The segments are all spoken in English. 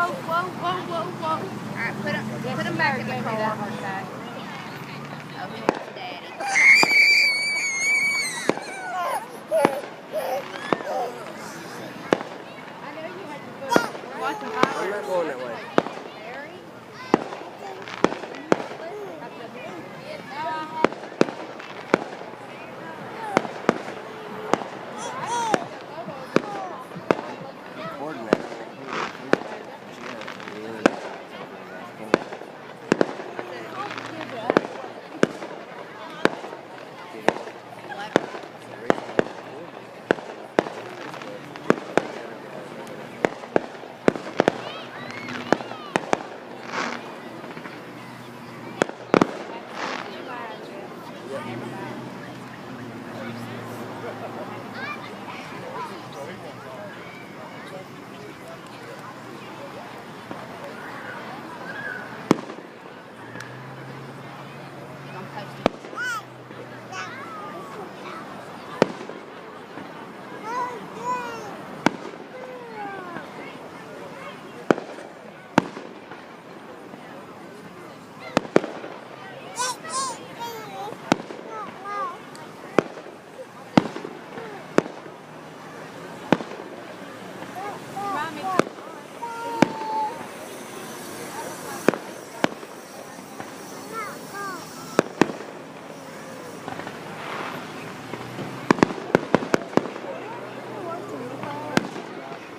whoa, whoa, whoa, whoa. All right, put them back in the car. Okay, Daddy. I'm not going that way.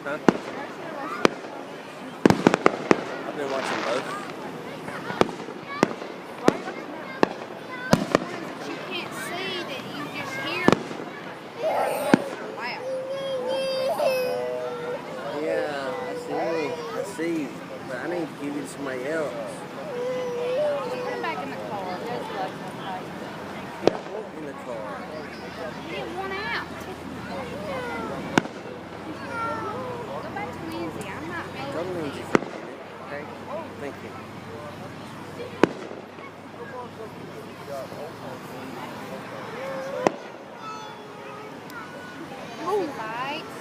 Huh? I've been watching both. You can't see that you just hear. Yeah, I see. But I need to give you to somebody else. Just put them back in the car. In the car. Get one out. Go back to Lindsay. I'm not Go to making Lindsay it. for a minute, okay? Thank you. Move, right?